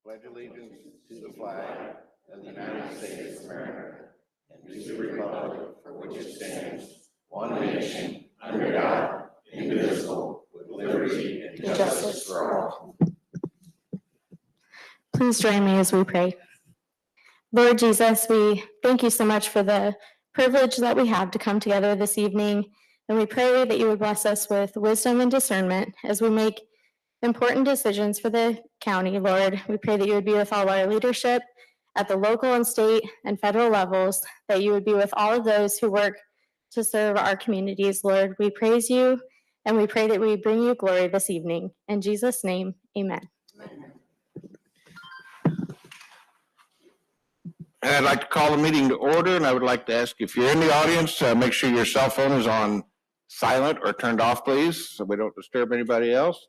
pledge allegiance to the flag of the United States of America and to the republic for which it stands, one nation, under God, indivisible, with liberty and justice for all. Please join me as we pray. Lord Jesus, we thank you so much for the privilege that we have to come together this evening, and we pray that you would bless us with wisdom and discernment as we make important decisions for the county. Lord, we pray that you would be with all our leadership at the local and state and federal levels, that you would be with all of those who work to serve our communities. Lord, we praise you, and we pray that we bring you glory this evening. In Jesus' name, amen. I'd like to call the meeting to order, and I would like to ask if you're in the audience, make sure your cell phone is on silent or turned off, please, so we don't disturb anybody else.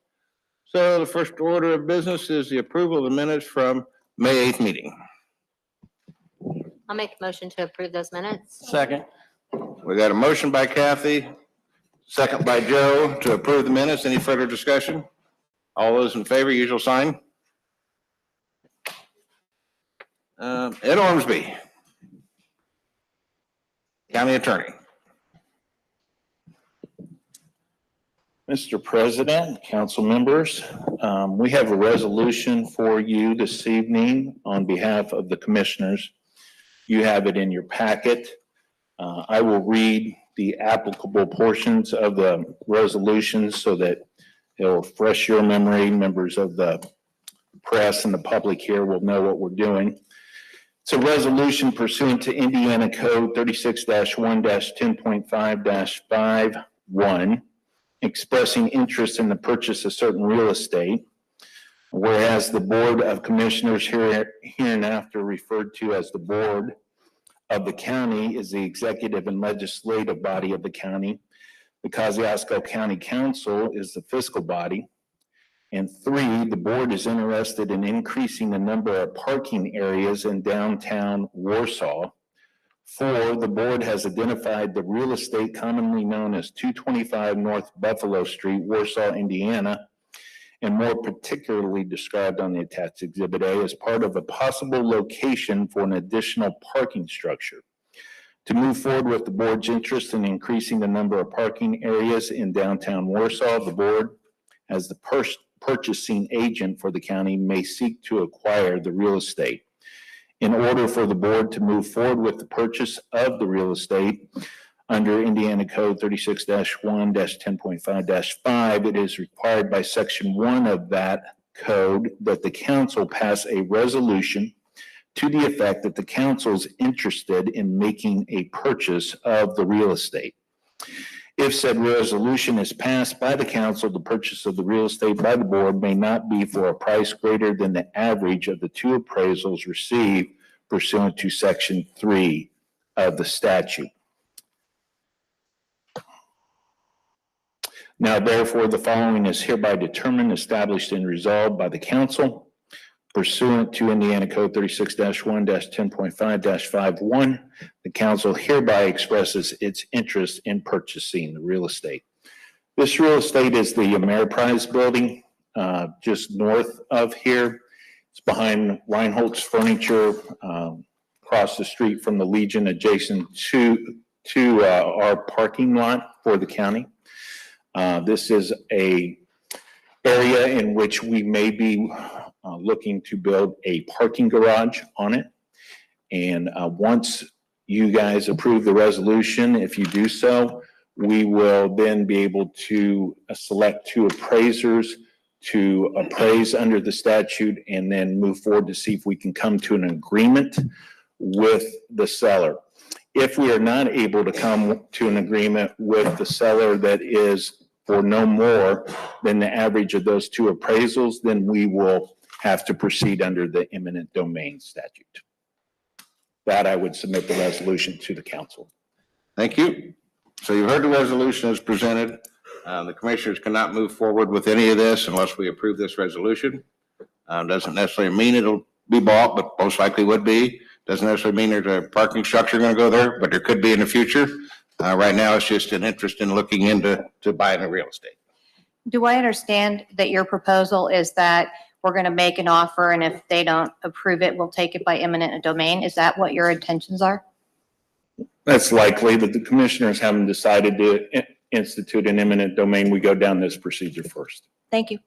So the first order of business is the approval of the minutes from May 8th meeting. I'll make a motion to approve those minutes. Second. We got a motion by Kathy, second by Joe to approve the minutes. Any further discussion? All those in favor, usual sign. Ed Ormsby, County Attorney. Mr. President, council members, we have a resolution for you this evening on behalf of the commissioners. You have it in your packet. I will read the applicable portions of the resolution so that it'll refresh your memory. Members of the press and the public here will know what we're doing. It's a resolution pursuant to Indiana Code 36-1-10.5-51, expressing interest in the purchase of certain real estate, whereas the Board of Commissioners, hereinafter referred to as the Board of the County, is the executive and legislative body of the county. The Kosciuszko County Council is the fiscal body. And 3, the board is interested in increasing the number of parking areas in downtown Warsaw. 4, the board has identified the real estate commonly known as 225 North Buffalo Street, Warsaw, Indiana, and more particularly described on the attached Exhibit A as part of a possible location for an additional parking structure. To move forward with the board's interest in increasing the number of parking areas in downtown Warsaw, the board, as the purchasing agent for the county, may seek to acquire the real estate. In order for the board to move forward with the purchase of the real estate under Indiana Code 36-1-10.5-5, it is required by Section 1 of that code that the council pass a resolution to the effect that the council is interested in making a purchase of the real estate. If said resolution is passed by the council, the purchase of the real estate by the board may not be for a price greater than the average of the 2 appraisals received pursuant to Section 3 of the statute. Now, therefore, the following is hereby determined, established, and resolved by the council pursuant to Indiana Code 36-1-10.5-51. The council hereby expresses its interest in purchasing the real estate. This real estate is the Ameriprise building, just north of here. It's behind Reinhold's Furniture, across the street from the Legion, adjacent to our parking lot for the county. This is a area in which we may be looking to build a parking garage on it. And once you guys approve the resolution, if you do so, we will then be able to select 2 appraisers to appraise under the statute and then move forward to see if we can come to an agreement with the seller. If we are not able to come to an agreement with the seller that is for no more than the average of those 2 appraisals, then we will have to proceed under the eminent domain statute. That I would submit the resolution to the council. Thank you. So you've heard the resolution as presented. The commissioners cannot move forward with any of this unless we approve this resolution. Doesn't necessarily mean it'll be bought, but most likely would be. Doesn't necessarily mean there's a parking structure going to go there, but there could be in the future. Right now, it's just an interest in looking into buying the real estate. Do I understand that your proposal is that we're going to make an offer, and if they don't approve it, we'll take it by eminent domain. Is that what your intentions are? That's likely, but the commissioners haven't decided to institute an eminent domain. We go down this procedure first. Thank you.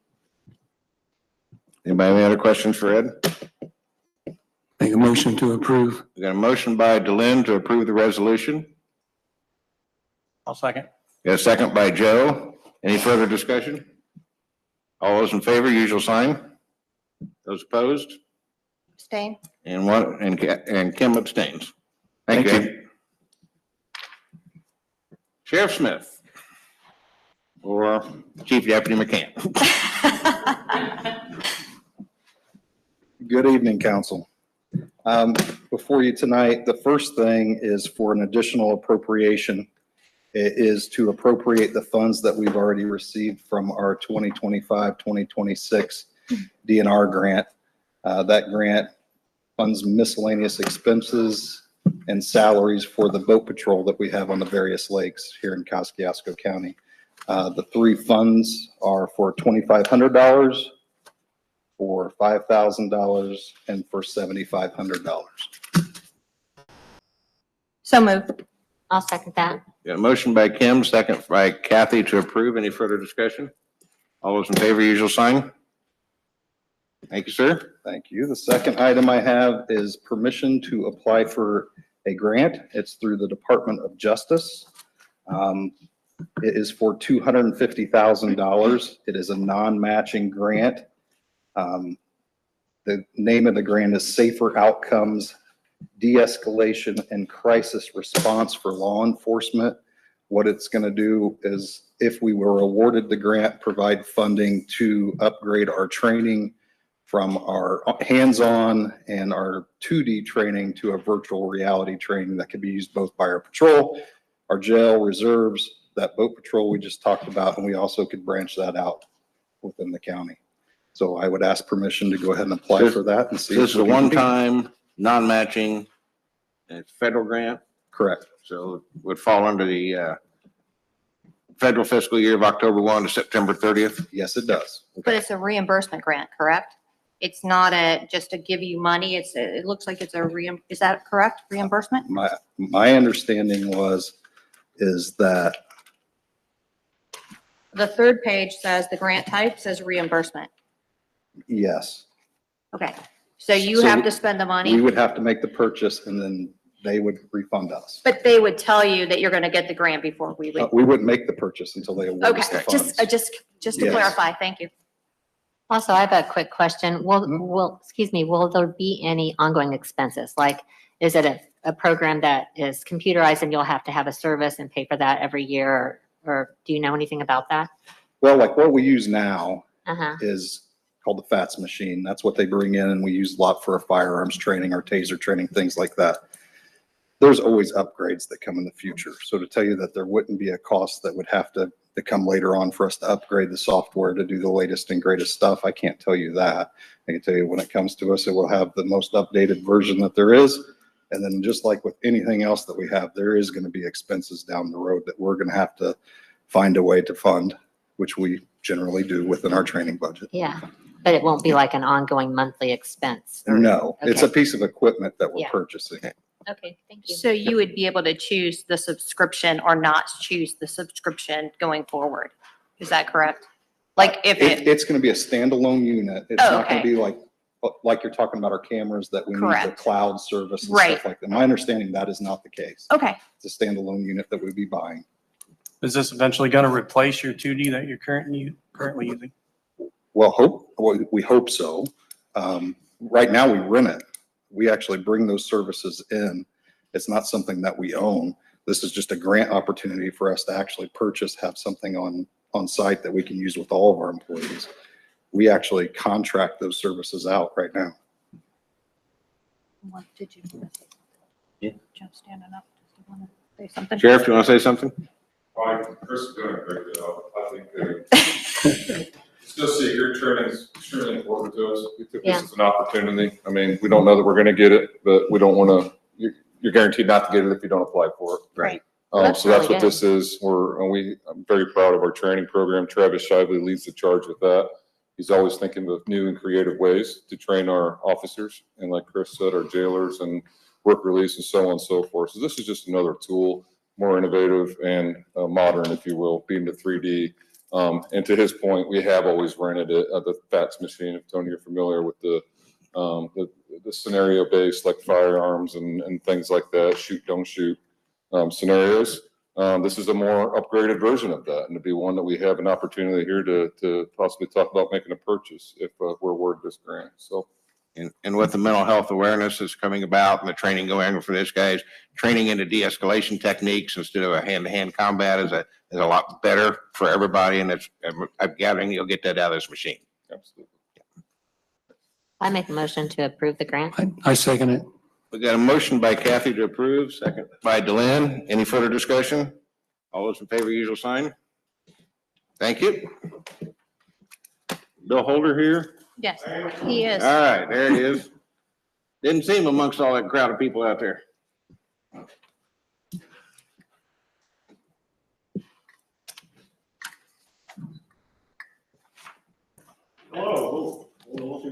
Anybody have any other questions for Ed? Make a motion to approve. We got a motion by Delin to approve the resolution. I'll second. Got a second by Joe. Any further discussion? All those in favor, usual sign. Those opposed? Abstain? And Kim abstains. Thank Thank you. Sheriff Smith or Chief Deputy McCann. Good evening, council. Before you tonight, the first thing is for an additional appropriation. It is to appropriate the funds that we've already received from our 2025-2026 DNR grant. That grant funds miscellaneous expenses and salaries for the boat patrol that we have on the various lakes here in Kosciuszko County. The three funds are for $2,500, for $5,000, and for $7,500. So moved. I'll second that. Got a motion by Kim, second by Kathy to approve. Any further discussion? All those in favor, usual sign. Thank you, sir. Thank you. The second item I have is permission to apply for a grant. It's through the Department of Justice. It is for $250,000. It is a non-matching grant. The name of the grant is Safer Outcomes De-escalation and Crisis Response for Law Enforcement. What it's going to do is, if we were awarded the grant, provide funding to upgrade our training from our hands-on and our 2D training to a virtual reality training that could be used both by our patrol, our jail, reserves, that boat patrol we just talked about, and we also could branch that out within the county. So I would ask permission to go ahead and apply for that and see. This is if a we can- one-time, non-matching, and it's federal grant, Correct. so it would fall under the federal fiscal year of October 1 to September 30th. Yes, it does. But it's a reimbursement grant, correct? It's not just to give you money. It looks like it's is that correct? Reimbursement? My understanding is that, The third page says the grant type says reimbursement. yes, Okay. So you So have we- to spend the we money, would have to make the purchase and then they would refund us. but they would tell you that you're going to get the grant before we would. We wouldn't make the purchase until they award us the Okay, funds. just to Yes. clarify, thank you. Also, I have a quick question. Mhm. Excuse me, will there be any ongoing expenses? Like, is it a program that is computerized and you'll have to have a service and pay for that every year? Or do you know anything about that? Well, like what we use now Uh-huh. is called the FATS machine. That's what they bring in and we use a lot for our firearms training, our taser training, things like that. There's always upgrades that come in the future. So to tell you that there wouldn't be a cost that would have to come later on for us to upgrade the software to do the latest and greatest stuff, I can't tell you that. I can tell you when it comes to us, it will have the most updated version that there is. And then just like with anything else that we have, there is going to be expenses down the road that we're going to have to find a way to fund, which we generally do within our training budget. Yeah, but it won't be like an ongoing monthly expense? or- No, it's a Okay. piece of equipment that we're Yeah. purchasing. Okay, thank you. So you would be able to choose the subscription or not choose the subscription going forward. Is that correct? Like if It's going to be a standalone unit. It's Oh, not going okay. to be like you're talking about our cameras that we need the Correct. cloud service and Right. stuff like that. My understanding, that is not the case. okay, It's a standalone unit that we'd be buying. Is this eventually going to replace your 2D that you're currently using? Well, we hope so. Right now we rent it. We actually bring those services in. It's not something that we own. This is just a grant opportunity for us to actually purchase, have something on site that we can use with all of our employees. We actually contract those services out right now. what did you? Yeah. Joe standing up. Does he want to say something? Sheriff, do you want to say something? Chris is doing a great job. I think it's no secret, training is extremely important to us. We took Yeah. this as an opportunity. I mean, we don't know that we're gonna get it, but we don't wanna, you're guaranteed not to get it if you don't apply for it. Right. That's So that's really what good. this is. I'm very proud of our training program. Travis Shively leads the charge with that. He's always thinking of new and creative ways to train our officers, and like Chris said, our jailers and work release and so on and so forth. So this is just another tool, more innovative and modern, if you will, being the 3D. And to his point, we have always rented it, the FATS machine, if Tony, you're familiar with the scenario based, like firearms and things like that, shoot, don't shoot scenarios. This is a more upgraded version of that, and to be one that we have an opportunity here to possibly talk about making a purchase if we're awarded this grant. So, And with the mental health awareness that's coming about and the training going for this, guys, training into de-escalation techniques instead of a hand-to-hand combat is a lot better for everybody. And I'm gathering you'll get that out of this machine. absolutely. I make a motion to approve the grant. I second it. We got a motion by Kathy to approve, second by Delenn. Any further discussion? All those in favor, usual sign. Thank you. Bill Holder here. Yes, he is. All right, there he is. Didn't see him amongst all that crowd of people out there. Hello. All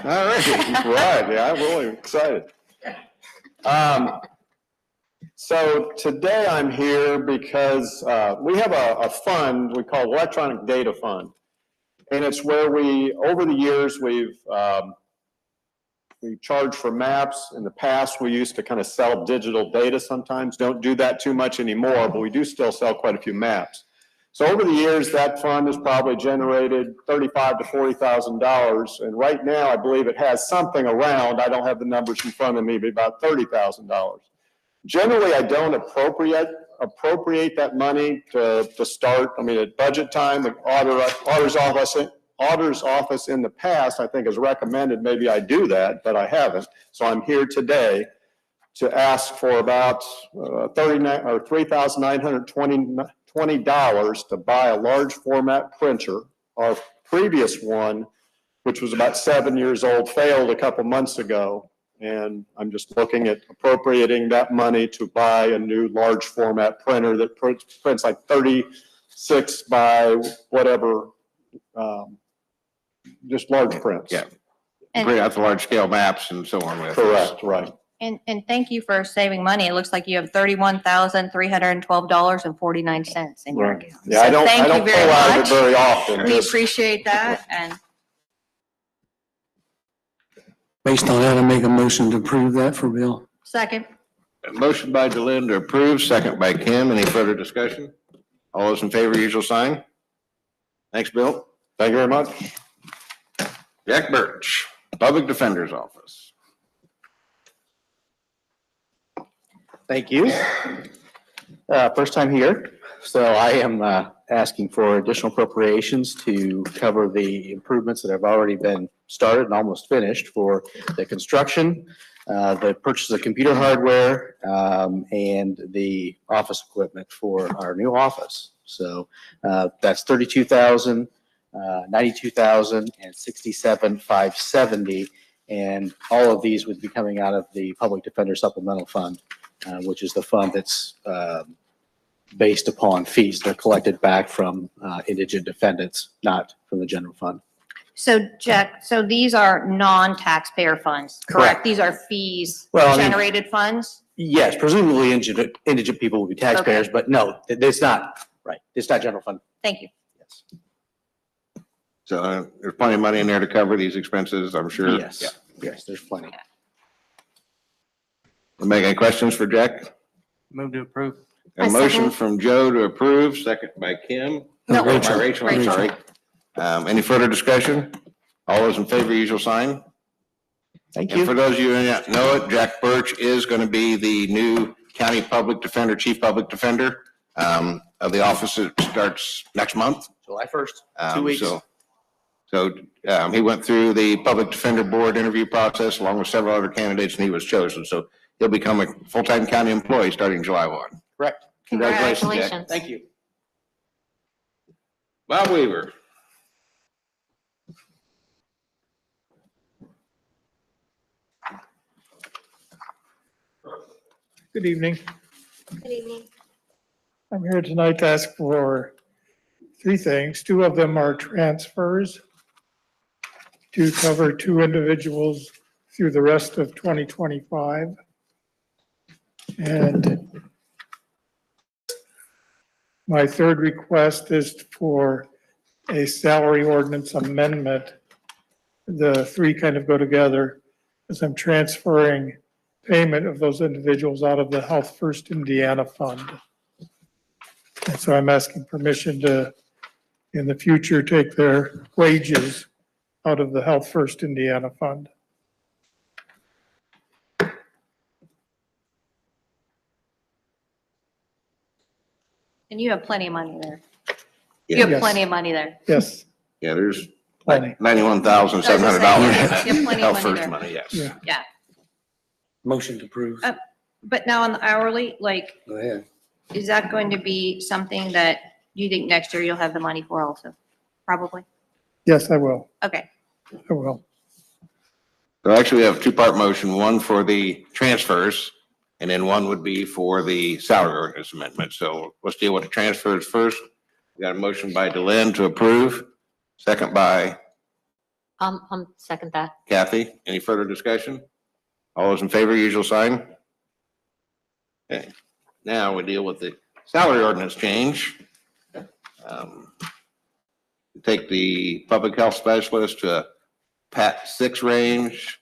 right. Right, yeah, I'm really excited. So today I'm here because we have a fund we call Electronic Data Fund. And it's where over the years, we've charged for maps. In the past, we used to kind of sell digital data sometimes. Don't do that too much anymore, but we do still sell quite a few maps. So over the years, that fund has probably generated $35,000 to $40,000. And right now, I believe it has something around, I don't have the numbers in front of me, but about $30,000. Generally, I don't appropriate that money to start. I mean, at budget time, the auditor's office in the past, I think, has recommended maybe I do that, but I haven't. So I'm here today to ask for about $3,920 to buy a large format printer. Our previous one, which was about 7 years old, failed a couple months ago. And I'm just looking at appropriating that money to buy a new large format printer that prints like 36 by whatever, just large prints. Yeah. And- Bring out the large scale maps and so on with. Correct, right. And thank you for saving money. It looks like you have $31,312.49 in your Right. account. Yeah, I So don't thank you pull very out of it much. very often. We just- appreciate that, and Based on that, I make a motion to approve that for Bill. second, A motion by Delenn to approve, second by Kim. Any further discussion? All those in favor, usual sign. Thanks, Bill. Thank you very much. Jack Birch, Public Defender's Office. Thank you. First time here, so I am asking for additional appropriations to cover the improvements that have already been started and almost finished for the construction, the purchase of computer hardware, and the office equipment for our new office. So that's $32,000, $92,000, and $67,570. And all of these would be coming out of the Public Defender Supplemental Fund, which is the fund that's based upon fees that are collected back from indigent defendants, not from the general fund. so Jack, so these are non-taxpayer funds, correct? Correct. These are fees Well, I mean- generated funds? Yes, presumably indigent people will be taxpayers, but no, it's not, right, it's not general fund. Thank you. Yes. So there's plenty of money in there to cover these expenses, I'm sure. Yes, yes, there's plenty. Make any questions for Jack? Move to approve. A I motion second. from Joe to approve, second by Kim. No, By Rachel. Rachel, I'm Rachel. sorry. Any further discussion? All those in favor, usual sign. Thank And for you. those of you who don't know it, Jack Birch is going to be the new county public defender, chief public defender of the office that starts next month. July 1st, 2 weeks. So he went through the public defender board interview process along with several other candidates and he was chosen. So he'll become a full-time county employee starting July 1. Correct. Congratulations, Jack. Congratulations. Thank you. Bob Weaver. Good evening. Good evening. I'm here tonight to ask for three things. Two of them are transfers to cover two individuals through the rest of 2025. And my third request is for a salary ordinance amendment. The three kind of go together as I'm transferring payment of those individuals out of the Health First Indiana Fund. And so I'm asking permission to, in the future, take their wages out of the Health First Indiana Fund. And you have plenty of money there. You have Yes. plenty of money there. Yes, Yeah, there's plenty. $91,700 You have plenty of Health money First there. money, yes. Yeah. Yeah. Motion to approve. But now on the hourly, like, Go ahead. is that going to be something that you think next year you'll have the money for also? Probably. Yes, I will. Okay. I will. So actually, we have a two-part motion, one for the transfers, and then one would be for the salary ordinance amendment. So let's deal with the transfers first. We got a motion by Delenn to approve, second by Second that. Kathy. Any further discussion? All those in favor, usual sign. Okay, now we deal with the salary ordinance change. Take the public health specialist to a PAT 6 range,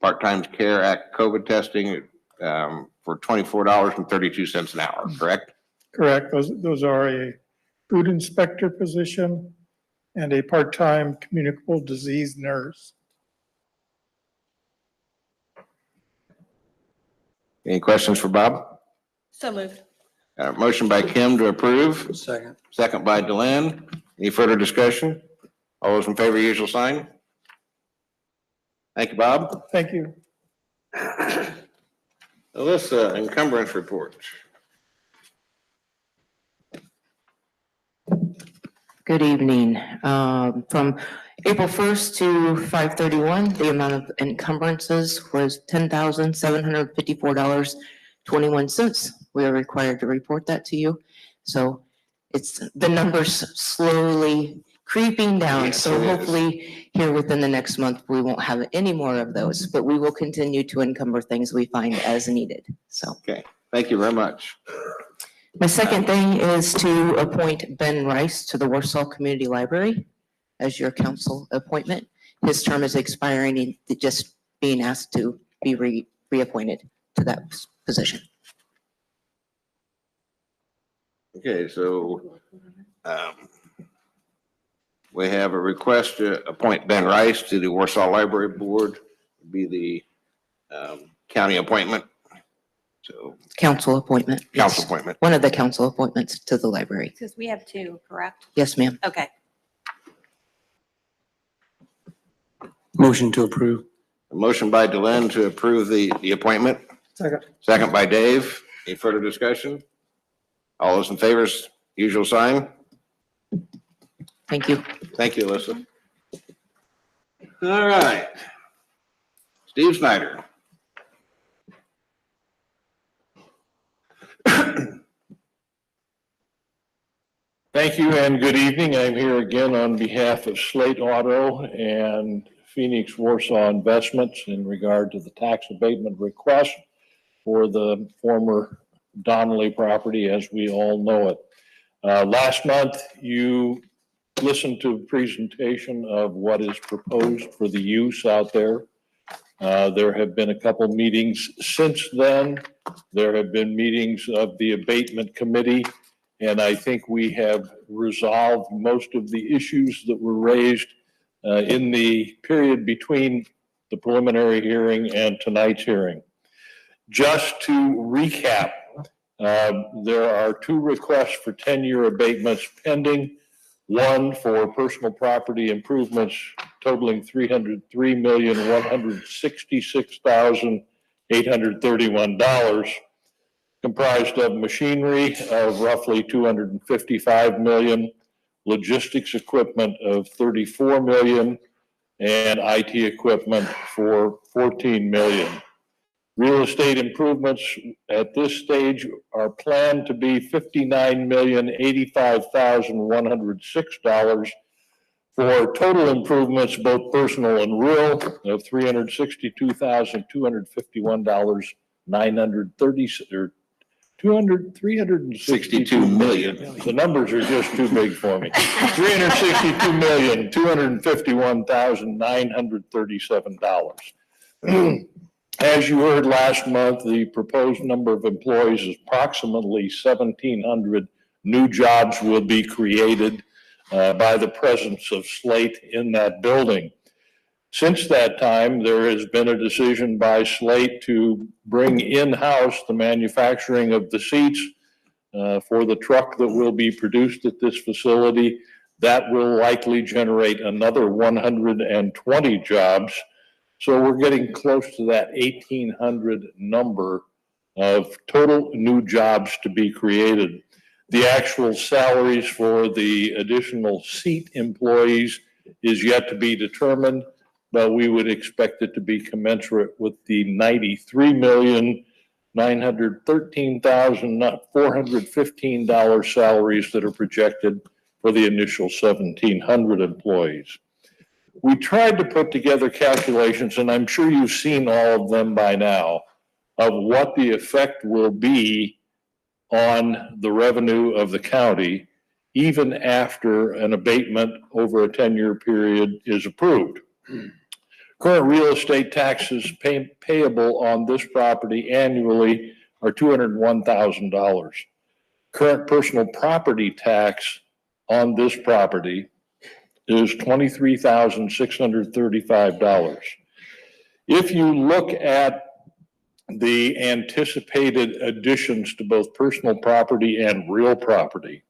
part-time care act COVID testing for $24.32 an hour, correct? Correct. Those are a food inspector position and a part-time communicable disease nurse. Any questions for Bob? So moved. Motion by Kim to approve, Second. second by Delenn. Any further discussion? All those in favor, usual sign. Thank you, Bob. Thank you. Alyssa, encumbrance report. Good evening. From April 1st to 5/31, the amount of encumbrances was $10,754.21. We are required to report that to you. So it's, the number's slowly creeping down. Yes, So it is. hopefully here within the next month, we won't have any more of those, but we will continue to encumber things we find as needed. So. Thank you very much. My second thing is to appoint Ben Rice to the Warsaw Community Library as your council appointment. His term is expiring, he's just being asked to be reappointed to that position. Okay, so we have a request to appoint Ben Rice to the Warsaw Library Board, be the county appointment. So Council appointment. council yes. appointment. One of the council appointments to the library. Because we have two, correct? Yes, ma'am. Okay. Motion to approve. A motion by Delenn to approve the appointment. Second. Second by Dave. Any further discussion? All those in favor, usual sign. Thank you. Thank you, Alyssa. All right. Steve Snyder. Thank you and good evening. I'm here again on behalf of Slate Auto and Phoenix Warsaw Investments in regard to the tax abatement request for the former Donnelly property as we all know it. Last month, you listened to a presentation of what is proposed for the use out there. There have been a couple meetings since then. There have been meetings of the abatement committee. And I think we have resolved most of the issues that were raised in the period between the preliminary hearing and tonight's hearing. Just to recap, there are two requests for 10-year abatements pending. One for personal property improvements totaling $303,166,831. Comprised of machinery of roughly $255 million, logistics equipment of $34 million, and IT equipment for $14 million. Real estate improvements at this stage are planned to be $59,085,106 for total improvements, both personal and real, of $362,251,930, or 62 million. The numbers are just too big for me. $362,251,937. As you heard last month, the proposed number of employees is approximately 1,700 new jobs will be created by the presence of Slate in that building. Since that time, there has been a decision by Slate to bring in-house the manufacturing of the seats for the truck that will be produced at this facility. That will likely generate another 120 jobs. So we're getting close to that 1,800 number of total new jobs to be created. The actual salaries for the additional seat employees is yet to be determined, but we would expect it to be commensurate with the $93,913,415 salaries that are projected for the initial 1,700 employees. We tried to put together calculations, and I'm sure you've seen all of them by now, of what the effect will be on the revenue of the county, even after an abatement over a 10-year period is approved. Current real estate taxes payable on this property annually are $201,000. Current personal property tax on this property is $23,635. If you look at the anticipated additions to both personal property and real property,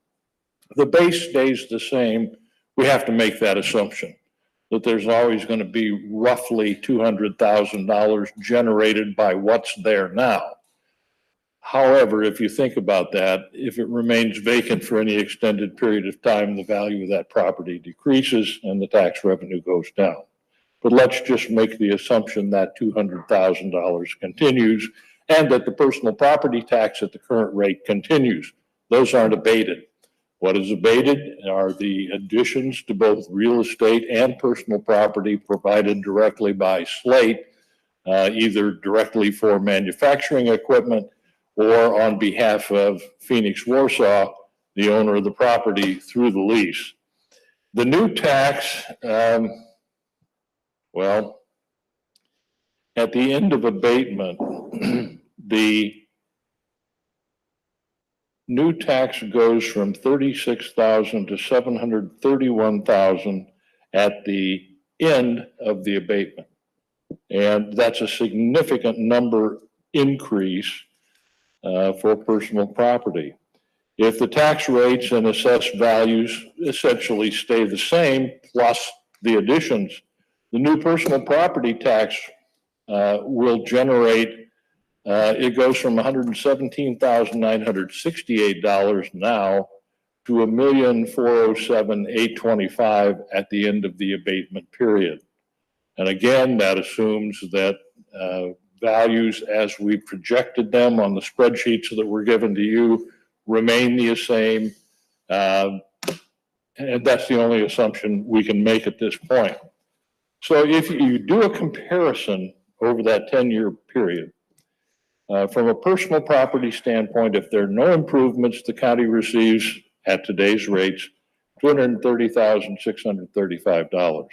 the base stays the same. We have to make that assumption that there's always going to be roughly $200,000 generated by what's there now. However, if you think about that, if it remains vacant for any extended period of time, the value of that property decreases and the tax revenue goes down. But let's just make the assumption that $200,000 continues and that the personal property tax at the current rate continues. Those aren't abated. What is abated are the additions to both real estate and personal property provided directly by Slate, either directly for manufacturing equipment or on behalf of Phoenix Warsaw, the owner of the property, through the lease. The new tax, well, at the end of abatement, the new tax goes from $36,000 to $731,000 at the end of the abatement. And that's a significant number increase for personal property. If the tax rates and assessed values essentially stay the same, plus the additions, the new personal property tax will generate, it goes from $117,968 now to $1,407,825 at the end of the abatement period. And again, that assumes that values as we projected them on the spreadsheets that were given to you remain the same. And that's the only assumption we can make at this point. So if you do a comparison over that 10-year period, from a personal property standpoint, if there are no improvements, the county receives at today's rates $230,635.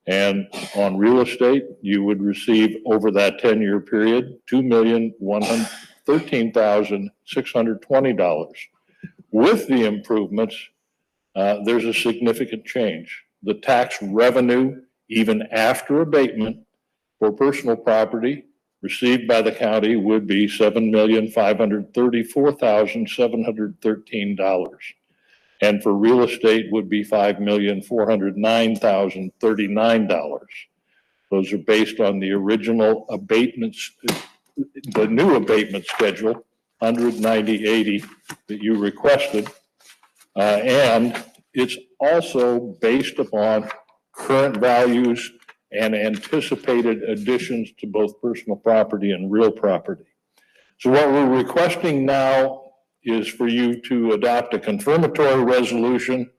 And on real estate, you would receive over that 10-year period $2,113,620. With the improvements, there's a significant change. The tax revenue, even after abatement for personal property received by the county, would be $7,534,713. And for real estate would be $5,409,039. Those are based on the original abatements, the new abatement schedule, 19080 that you requested. And it's also based upon current values and anticipated additions to both personal property and real property. So what we're requesting now is for you to adopt a confirmatory resolution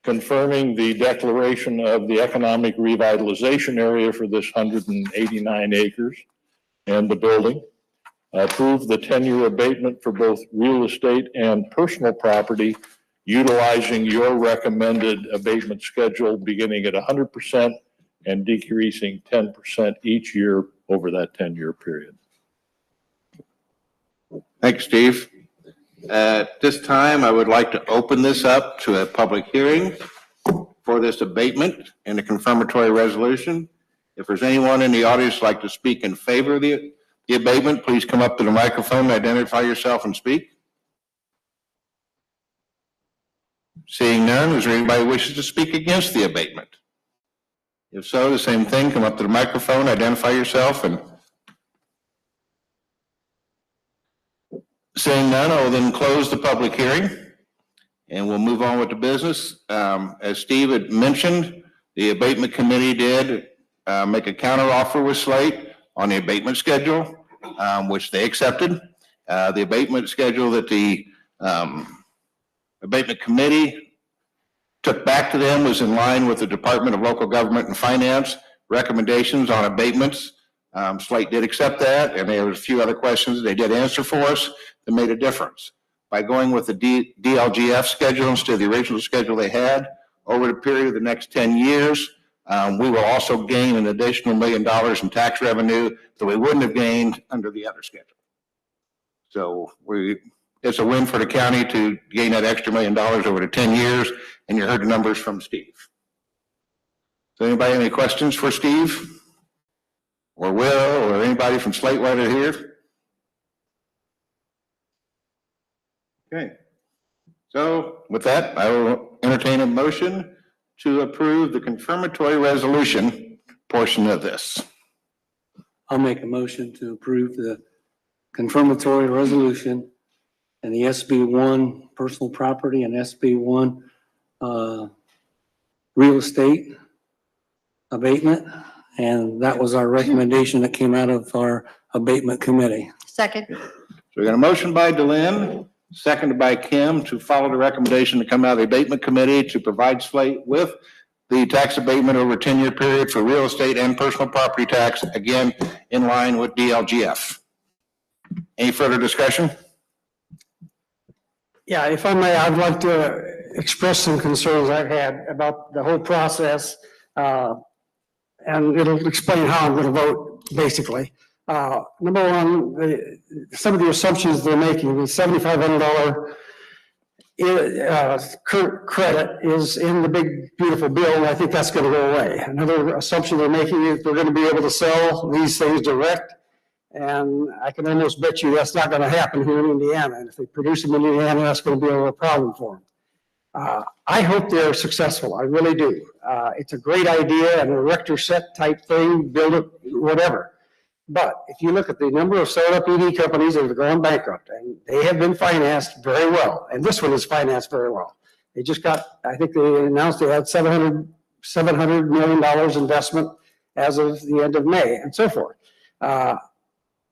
confirming the declaration of the economic revitalization area for this 189 acres and the building. Approve the 10-year abatement for both real estate and personal property, utilizing your recommended abatement schedule beginning at 100% and decreasing 10% each year over that 10-year period. Thanks, Steve. At this time, I would like to open this up to a public hearing for this abatement and a confirmatory resolution. If there's anyone in the audience who'd like to speak in favor of the abatement, please come up to the microphone, identify yourself and speak. Seeing none, is there anybody who wishes to speak against the abatement? If so, the same thing, come up to the microphone, identify yourself, and seeing none, I will then close the public hearing and we'll move on with the business. As Steve had mentioned, the abatement committee did make a counteroffer with Slate on the abatement schedule, which they accepted. The abatement schedule that the abatement committee took back to them was in line with the Department of Local Government and Finance recommendations on abatements. Slate did accept that, and there was a few other questions they did answer for us that made a difference. By going with the DLGF schedule instead of the original schedule they had, over the period of the next 10 years, we will also gain an additional $1 million in tax revenue that we wouldn't have gained under the other schedule. So it's a win for the county to gain that extra $1 million over the 10 years, and you heard the numbers from Steve. So anybody have any questions for Steve? Or Will, or anybody from Slate while they're here? Okay. So with that, I will entertain a motion to approve the confirmatory resolution portion of this. I'll make a motion to approve the confirmatory resolution and the SB1 personal property and SB1 real estate abatement. And that was our recommendation that came out of our abatement committee. Second. So we got a motion by Delenn, seconded by Kim, to follow the recommendation to come out of the abatement committee to provide Slate with the tax abatement over a 10-year period for real estate and personal property tax, again, in line with DLGF. Any further discussion? Yeah, if I may, I'd like to express some concerns I've had about the whole process. And it'll explain how I'm going to vote, basically. Number one, some of the assumptions they're making, the $7,500 current credit is in the big, beautiful bill, and I think that's going to go away. Another assumption they're making is they're going to be able to sell these things direct, and I can almost bet you that's not going to happen here in Indiana. And if they produce them in Indiana, that's going to be a real problem for them. I hope they're successful. I really do. It's a great idea and a erector set type thing, build it, whatever. But if you look at the number of startup EV companies that have gone bankrupt, and they have been financed very well, and this one is financed very well. They just got, I think they announced they had $700 million investment as of the end of May and so forth. All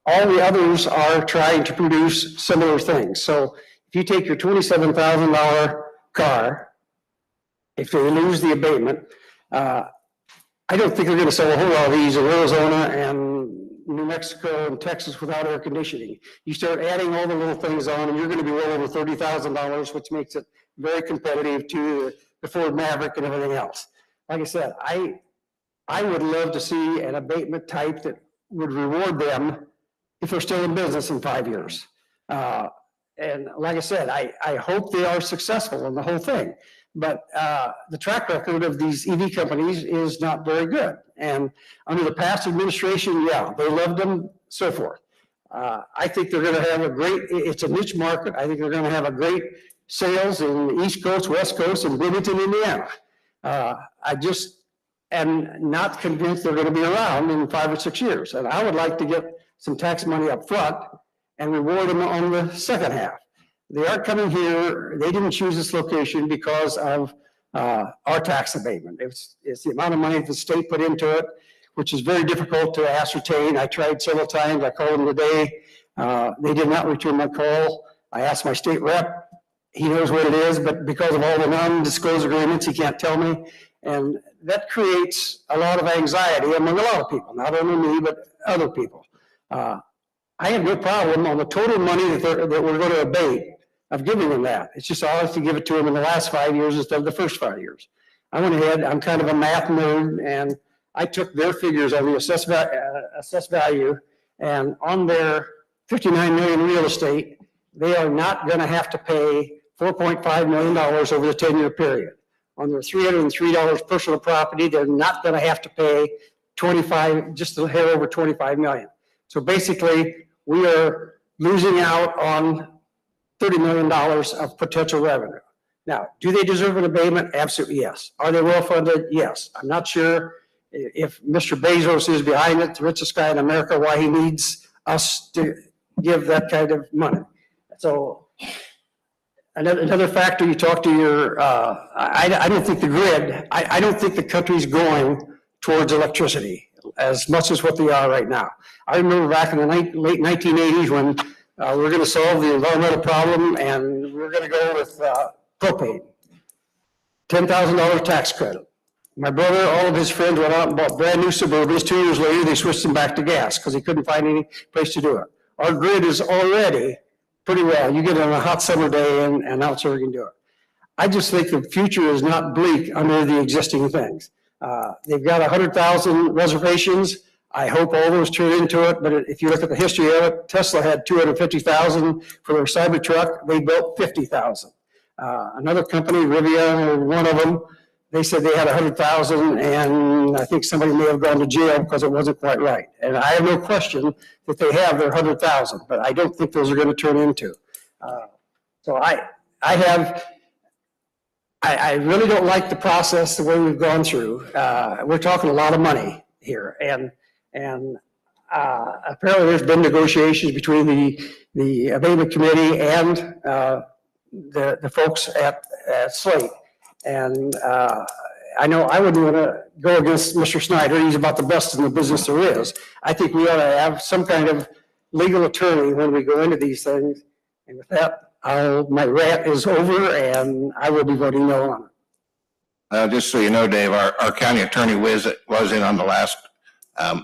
the others are trying to produce similar things. So if you take your $27,000 car, if they lose the abatement, I don't think they're going to sell a whole lot of these in Arizona and New Mexico and Texas without air conditioning. You start adding all the little things on and you're going to be well over $30,000, which makes it very competitive to the Ford Maverick and everything else. Like I said, I would love to see an abatement type that would reward them if they're still in business in 5 years. And like I said, I hope they are successful in the whole thing. But the track record of these EV companies is not very good. And under the past administration, yeah, they loved them, so forth. I think they're going to have a great, it's a niche market. I think they're going to have a great sales in the East Coast, West Coast, and Bloomington, Indiana. I just am not convinced they're going to be around in 5 or 6 years. And I would like to get some tax money up front and reward them on the second half. They aren't coming here, they didn't choose this location because of our tax abatement. It's the amount of money the state put into it, which is very difficult to ascertain. I tried several times. I called them today. They did not return my call. I asked my state rep. He knows what it is, but because of all the non-disclosure agreements, he can't tell me. And that creates a lot of anxiety among a lot of people, not only me, but other people. I have no problem on the total money that we're going to abate of giving them that. It's just I have to give it to them in the last 5 years instead of the first 5 years. I went ahead, I'm kind of a math nerd, and I took their figures on the assessed value, and on their 59 million real estate, they are not going to have to pay $4.5 million over the 10-year period. On their $303 personal property, they're not going to have to pay just a hair over 25 million. So basically, we are losing out on $30 million of potential revenue. Now, do they deserve an abatement? Absolutely, yes. Are they well funded? Yes. I'm not sure if Mr. Bezos is behind it, the richest guy in America, why he needs us to give that kind of money. So another factor, you talk to your, I don't think the grid, I don't think the country's going towards electricity as much as what they are right now. I remember back in the late 1980s when we were going to solve the environmental problem and we were going to go with propane, $10,000 tax credit. My brother, all of his friends went out and bought brand new Suburbans. 2 years later, they switched them back to gas because they couldn't find any place to do it. Our grid is already pretty well. You get on a hot summer day and that's where we can do it. I just think the future is not bleak under the existing things. They've got 100,000 reservations. I hope all those turn into it, but if you look at the history of it, Tesla had 250,000 for their Cybertruck. They built 50,000. Another company, Rivian, one of them, they said they had 100,000, and I think somebody may have gone to jail because it wasn't quite right. And I have no question that they have their 100,000, but I don't think those are going to turn into. So I really don't like the process the way we've gone through. We're talking a lot of money here, and apparently there's been negotiations between the abatement committee and the folks at Slate. And I know I wouldn't want to go against Mr. Snyder. He's about the best in the business there is. I think we ought to have some kind of legal attorney when we go into these things. And with that, my rant is over and I will be voting no on it. Just so you know, Dave, our county attorney was in on the last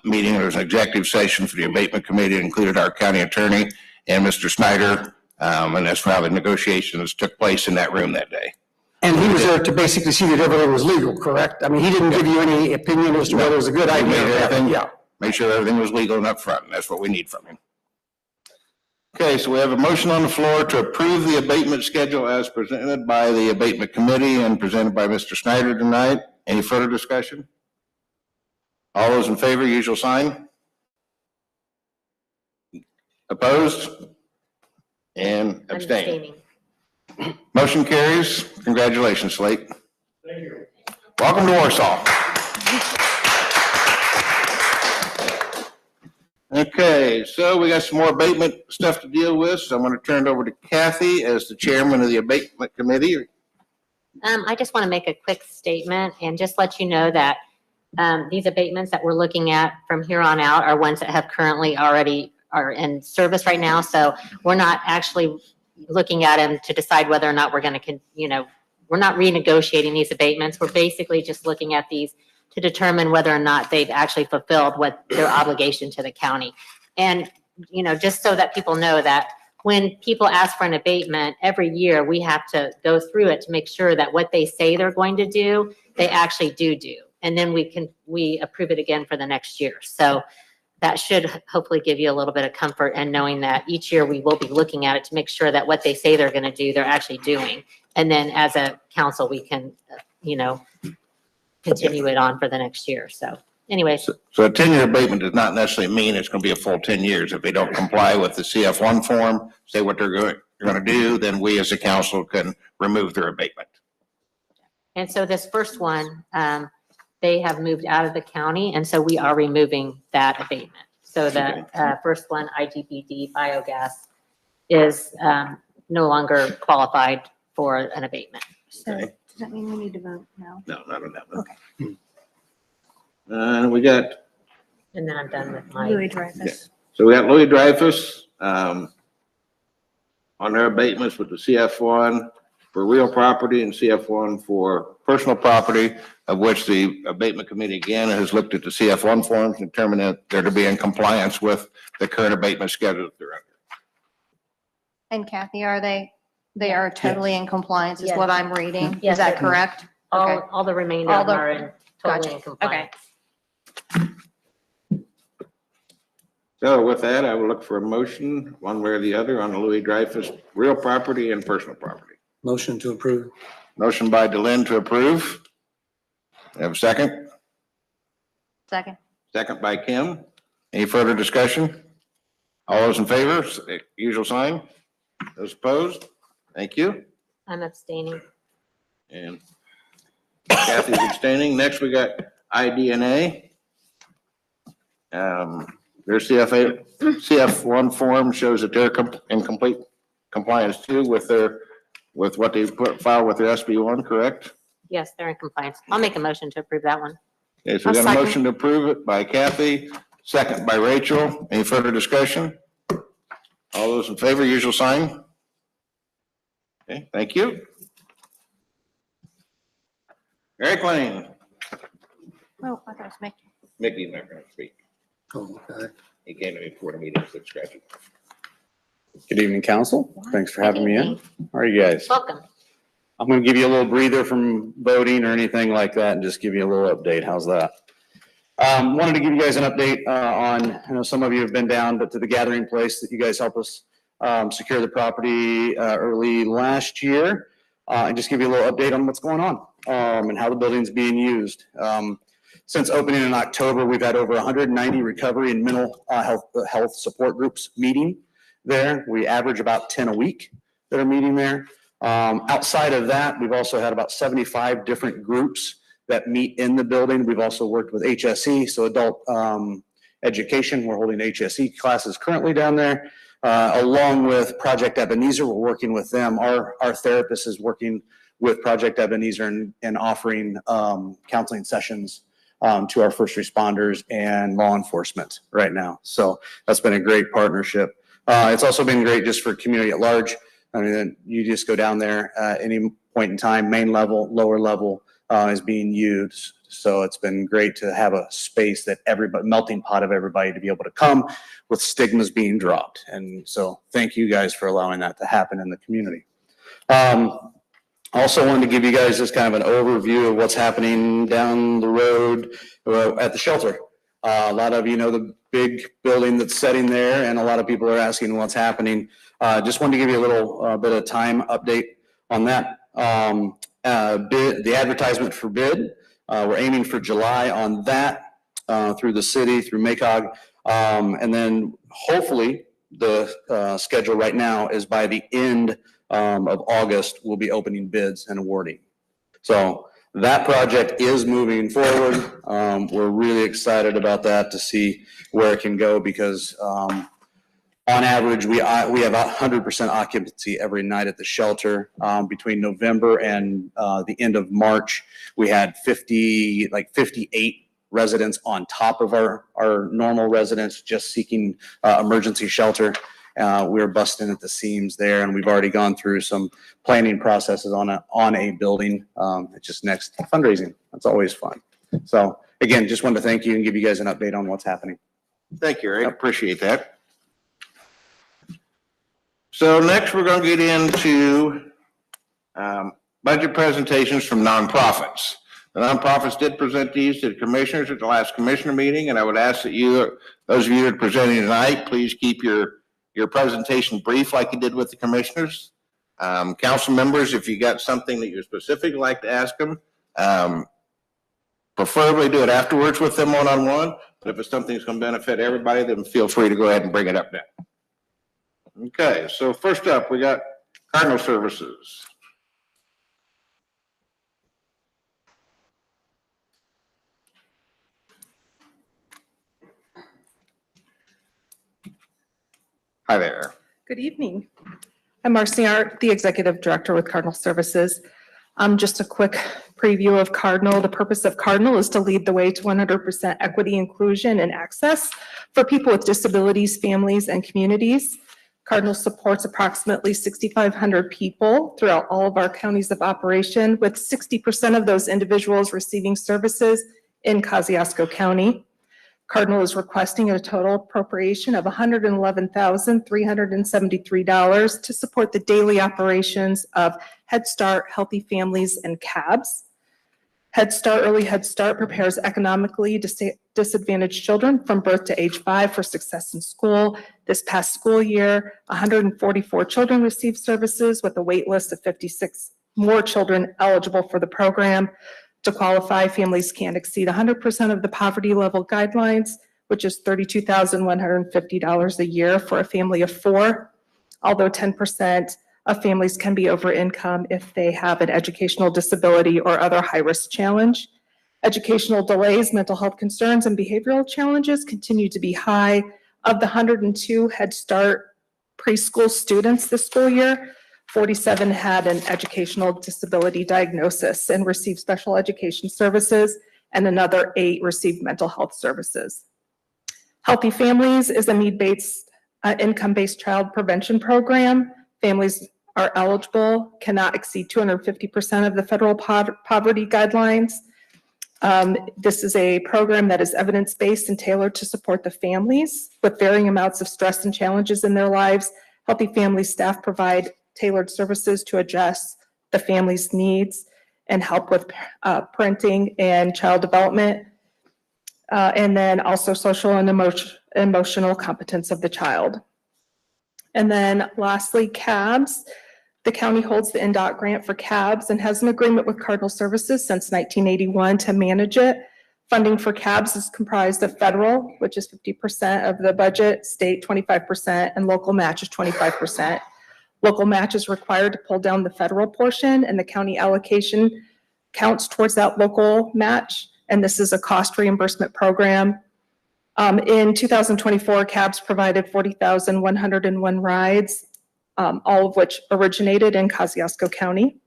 meeting. There was an executive session for the abatement committee. It included our county attorney and Mr. Snyder. And that's how the negotiations took place in that room that day. And he was there to basically see that everything was legal, correct? I mean, he didn't give you any opinion as to whether it was a good idea. Yeah. Make sure everything was legal and upfront, and that's what we need from him. Okay, so we have a motion on the floor to approve the abatement schedule as presented by the abatement committee and presented by Mr. Snyder tonight. Any further discussion? All those in favor, usual sign. Opposed? And abstaining. Motion carries. Congratulations, Slate. Thank you. Welcome to Warsaw. Okay, so we got some more abatement stuff to deal with, so I'm going to turn it over to Kathy as the chairman of the abatement committee. I just want to make a quick statement and just let you know that these abatements that we're looking at from here on out are ones that have currently already are in service right now. So we're not actually looking at them to decide whether or not we're going to, we're not renegotiating these abatements. We're basically just looking at these to determine whether or not they've actually fulfilled what their obligation to the county. And, just so that people know that when people ask for an abatement, every year we have to go through it to make sure that what they say they're going to do, they actually do. And then we approve it again for the next year. So that should hopefully give you a little bit of comfort and knowing that each year we will be looking at it to make sure that what they say they're going to do, they're actually doing. And then as a council, we can, continue it on for the next year. So anyways. So a 10-year abatement does not necessarily mean it's going to be a full 10 years. If they don't comply with the CF1 form, say what they're going to do, then we as a council can remove their abatement. And so this first one, they have moved out of the county, and so we are removing that abatement. So the first one, IGBD biogas, is no longer qualified for an abatement. So Does that mean we need to vote now? No, not on that one. We got, And then I'm done with my. Louis Dreyfus. so we got Louis Dreyfus, on their abatements with the CF1 for real property and CF1 for personal property, of which the abatement committee again has looked at the CF1 forms and determined that they're to be in compliance with the current abatement schedule that they're under. And Kathy, they are totally in compliance is Yes. what I'm reading. Is Yes, that sir. correct? Okay. All the remainder All of them the- are in totally in Gotcha. compliance. So with that, I will look for a motion, one way or the other, on the Louis Dreyfus real property and personal property. Motion to approve. Motion by Delin to approve. Have a second? Second. Second by Kim. Any further discussion? All those in favor, usual sign. Those opposed? Thank you. I'm abstaining. And Kathy's abstaining. Next, we got IDNA. Their CF1 form shows that they're in complete compliance too with what they've filed with their SB1, correct? Yes, they're in compliance. I'll make a motion to approve that one. Okay, so we I'll got a second. motion to approve it by Kathy, second by Rachel. Any further discussion? All those in favor, usual sign. Okay, thank you. Eric Lane. Oh, I thought it was Mickey. Mickey's not gonna speak. Oh, okay. He came to me before the meeting, so scratch it. Good evening, council. Thanks for having me in. How are you guys? Welcome. I'm going to give you a little breather from voting or anything like that and just give you a little update. How's that? Wanted to give you guys an update on, I know some of you have been down, but to the gathering place that you guys helped us secure the property early last year. And just give you a little update on what's going on and how the building's being used. Since opening in October, we've had over 190 recovery and mental health support groups meeting there. We average about 10 a week that are meeting there. Outside of that, we've also had about 75 different groups that meet in the building. We've also worked with HSE, so adult education. We're holding HSE classes currently down there. Along with Project Ebenezer, we're working with them. Our therapist is working with Project Ebenezer and offering counseling sessions to our first responders and law enforcement right now. So that's been a great partnership. It's also been great just for community at large. I mean, you just go down there at any point in time, main level, lower level is being used. So it's been great to have a space that everybody, melting pot of everybody to be able to come with stigmas being dropped. And so thank you guys for allowing that to happen in the community. Also wanted to give you guys just kind of an overview of what's happening down the road at the shelter. A lot of you know the big building that's sitting there, and a lot of people are asking what's happening. Just wanted to give you a little bit of time update on that. The advertisement for bid, we're aiming for July on that through the city, through MACOG. And then hopefully the schedule right now is by the end of August, we'll be opening bids and awarding. So that project is moving forward. We're really excited about that to see where it can go because on average, we have 100% occupancy every night at the shelter. Between November and the end of March, we had 58 residents on top of our normal residents just seeking emergency shelter. We're busting at the seams there, and we've already gone through some planning processes on a building. It's just next fundraising. That's always fun. So again, just wanted to thank you and give you guys an update on what's happening. Thank you, Eric. Appreciate that. So next, we're going to get into budget presentations from nonprofits. The nonprofits did present these to the commissioners at the last commissioner meeting, and I would ask that you, those of you that are presenting tonight, please keep your presentation brief like you did with the commissioners. Council members, if you got something that you specifically like to ask them, preferably do it afterwards with them one-on-one. But if it's something that's going to benefit everybody, then feel free to go ahead and bring it up now. Okay, so first up, we got Cardinal Services. Hi there. Good evening. I'm Marcy Art, the Executive Director with Cardinal Services. Just a quick preview of Cardinal. The purpose of Cardinal is to lead the way to 100% equity, inclusion, and access for people with disabilities, families, and communities. Cardinal supports approximately 6,500 people throughout all of our counties of operation, with 60% of those individuals receiving services in Kosciuszko County. Cardinal is requesting a total appropriation of $111,373 to support the daily operations of Head Start, Healthy Families, and CABS. Head Start, Early Head Start prepares economically disadvantaged children from birth to age 5 for success in school. This past school year, 144 children received services with a wait list of 56 more children eligible for the program. To qualify, families can't exceed 100% of the poverty level guidelines, which is $32,150 a year for a family of 4, although 10% of families can be over income if they have an educational disability or other high-risk challenge. Educational delays, mental health concerns, and behavioral challenges continue to be high. Of the 102 Head Start preschool students this school year, 47 had an educational disability diagnosis and received special education services, and another 8 received mental health services. Healthy Families is a need-based, income-based child prevention program. Families are eligible, cannot exceed 250% of the federal poverty guidelines. This is a program that is evidence-based and tailored to support the families with varying amounts of stress and challenges in their lives. Healthy Families staff provide tailored services to address the family's needs and help with parenting and child development, and then also social and emotional competence of the child. And then lastly, CABS. The county holds the NDOT grant for CABS and has an agreement with Cardinal Services since 1981 to manage it. Funding for CABS is comprised of federal, which is 50% of the budget, state 25%, and local match is 25%. Local match is required to pull down the federal portion, and the county allocation counts towards that local match, and this is a cost reimbursement program. In 2024, CABS provided 40,101 rides, all of which originated in Kosciuszko County.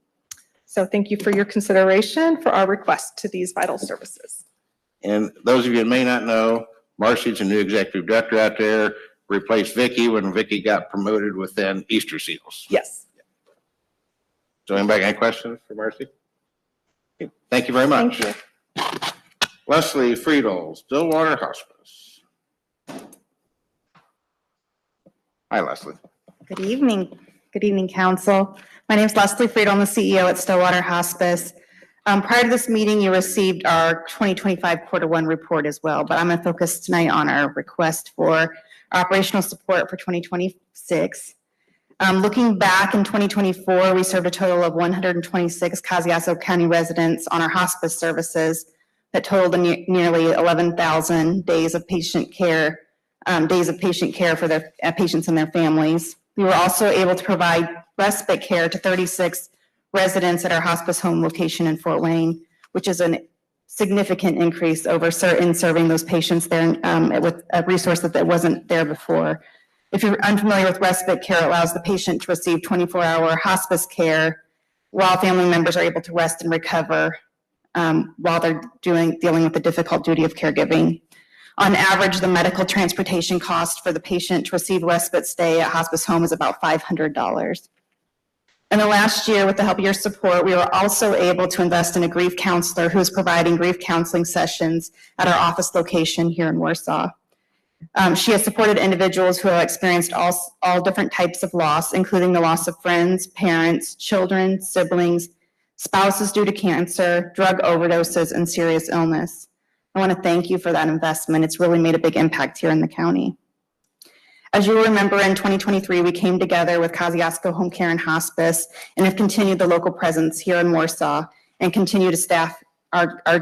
So thank you for your consideration for our request to these vital services. And those of you that may not know, Marcy's a new executive director out there, replaced Vicky when Vicky got promoted within Easter Seals. Yes. So anybody got any questions for Marcy? Thank you very much. Thank you. Leslie Friedel, Stillwater Hospice. Hi, Leslie. Good evening. Good evening, council. My name is Leslie Friedel. I'm the CEO at Stillwater Hospice. Prior to this meeting, you received our 2025 Q1 report as well, but I'm going to focus tonight on our request for operational support for 2026. Looking back in 2024, we served a total of 126 Kosciuszko County residents on our hospice services that totaled nearly 11,000 days of patient care for their patients and their families. We were also able to provide respite care to 36 residents at our hospice home location in Fort Wayne, which is a significant increase over in serving those patients there with a resource that wasn't there before. If you're unfamiliar with respite care, it allows the patient to receive 24-hour hospice care while family members are able to rest and recover while they're dealing with the difficult duty of caregiving. On average, the medical transportation cost for the patient to receive respite stay at hospice home is about $500. In the last year, with the help of your support, we were also able to invest in a grief counselor who is providing grief counseling sessions at our office location here in Warsaw. She has supported individuals who have experienced all different types of loss, including the loss of friends, parents, children, siblings, spouses due to cancer, drug overdoses, and serious illness. I want to thank you for that investment. It's really made a big impact here in the county. As you will remember, in 2023, we came together with Kosciuszko Home Care and Hospice and have continued the local presence here in Warsaw and continue to staff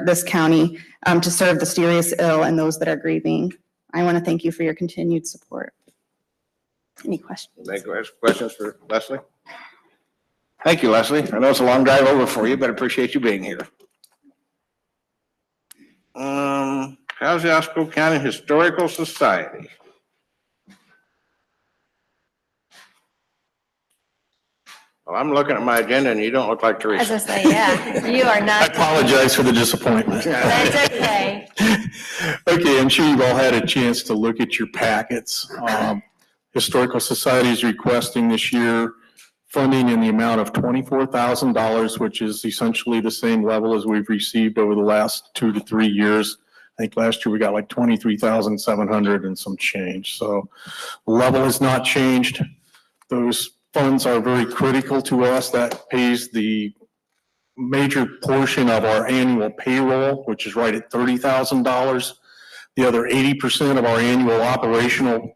this county to serve the serious ill and those that are grieving. I want to thank you for your continued support. Any questions? Any questions for Leslie? Thank you, Leslie. I know it's a long drive over for you, but I appreciate you being here. Kosciuszko County Historical Society. Well, I'm looking at my agenda and you don't look like Teresa. As I say, yeah, you are I not. apologize for the disappointment. That's okay. Okay, I'm sure you've all had a chance to look at your packets. Historical Society is requesting this year funding in the amount of $24,000, which is essentially the same level as we've received over the last 2 to 3 years. I think last year we got like 23,700 and some change. So the level has not changed. Those funds are very critical to us. That pays the major portion of our annual payroll, which is right at $30,000. The other 80% of our annual operational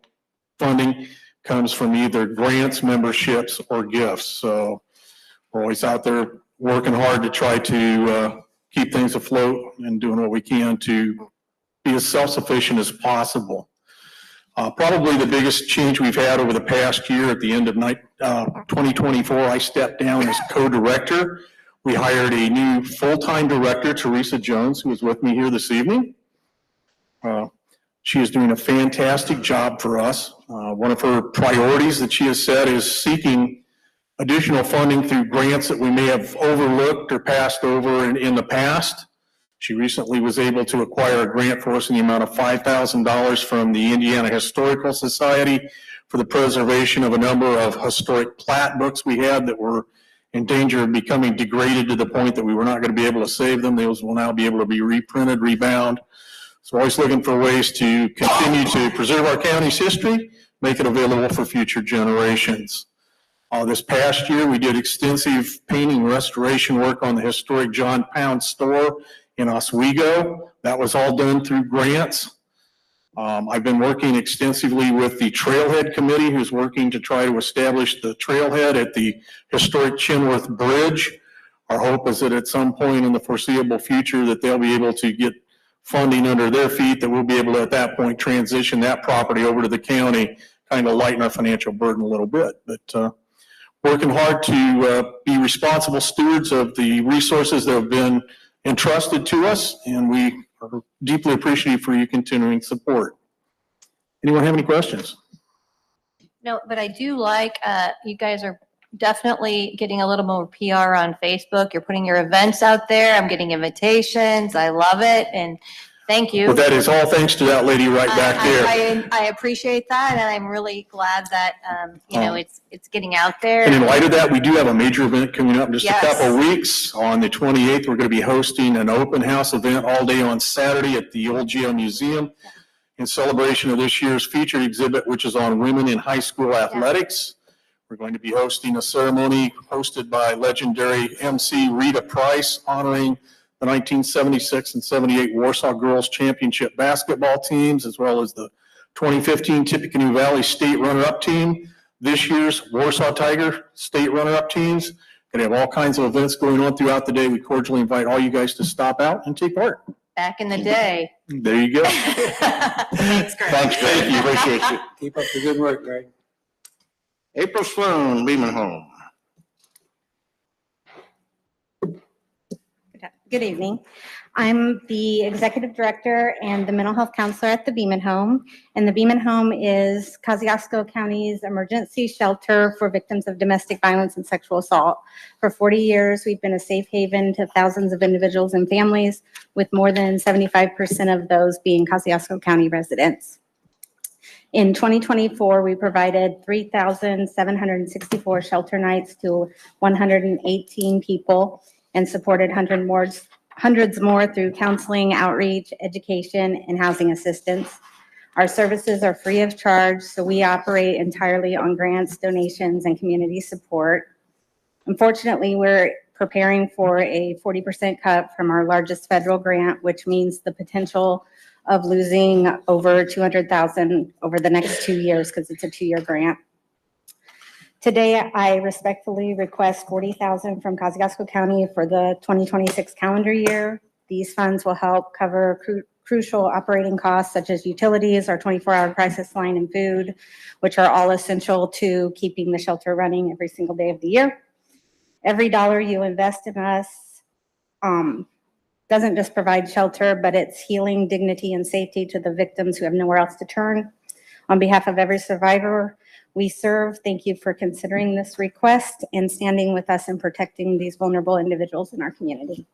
funding comes from either grants, memberships, or gifts. So we're always out there working hard to try to keep things afloat and doing what we can to be as self-sufficient as possible. Probably the biggest change we've had over the past year, at the end of 2024, I stepped down as co-director. We hired a new full-time director, Teresa Jones, who is with me here this evening. She is doing a fantastic job for us. One of her priorities that she has set is seeking additional funding through grants that we may have overlooked or passed over in the past. She recently was able to acquire a grant for us in the amount of $5,000 from the Indiana Historical Society for the preservation of a number of historic plat books we had that were in danger of becoming degraded to the point that we were not going to be able to save them. Those will now be able to be reprinted, rebound. So always looking for ways to continue to preserve our county's history, make it available for future generations. This past year, we did extensive painting restoration work on the historic John Pound store in Oswego. That was all done through grants. I've been working extensively with the Trailhead Committee, who's working to try to establish the trailhead at the historic Chenworth Bridge. Our hope is that at some point in the foreseeable future that they'll be able to get funding under their feet, that we'll be able to at that point transition that property over to the county, kind of lighten our financial burden a little bit. But working hard to be responsible stewards of the resources that have been entrusted to us, and we are deeply appreciative for your continuing support. Anyone have any questions? No, but I do like, you guys are definitely getting a little more PR on Facebook. You're putting your events out there. I'm getting invitations. I love it. And thank you. Well, that is all thanks to that lady right back there. I appreciate that. And I'm really glad that, it's getting out there. And in light of that, we do have a major event coming up in just a Yes. couple of weeks. On the 28th, we're going to be hosting an open house event all day on Saturday at the Old Jail Museum in celebration of this year's featured exhibit, which is on women in high school athletics. We're going to be hosting a ceremony hosted by legendary MC Rita Price, honoring the 1976 and 78 Warsaw Girls Championship basketball teams, as well as the 2015 Tippecanoe Valley State runner-up team. This year's Warsaw Tiger State runner-up teams. Going to have all kinds of events going on throughout the day. We cordially invite all you guys to stop out and take part. Back in the day. There you go. Thanks, Greg. Thanks, Greg. Appreciate you. Keep up the good work, Greg. April Sloan, Beaman Home. Good evening. I'm the executive director and the mental health counselor at the Beaman Home. And the Beaman Home is Kosciuszko County's emergency shelter for victims of domestic violence and sexual assault. For 40 years, we've been a safe haven to thousands of individuals and families, with more than 75% of those being Kosciuszko County residents. In 2024, we provided 3,764 shelter nights to 118 people and supported hundreds more through counseling, outreach, education, and housing assistance. Our services are free of charge, so we operate entirely on grants, donations, and community support. Unfortunately, we're preparing for a 40% cut from our largest federal grant, which means the potential of losing over $200,000 over the next 2 years because it's a 2-year grant. Today, I respectfully request $40,000 from Kosciuszko County for the 2026 calendar year. These funds will help cover crucial operating costs such as utilities, our 24-hour crisis line, and food, which are all essential to keeping the shelter running every single day of the year. Every dollar you invest in us doesn't just provide shelter, but it's healing, dignity, and safety to the victims who have nowhere else to turn. On behalf of every survivor, we serve. Thank you for considering this request and standing with us in protecting these vulnerable individuals in our community.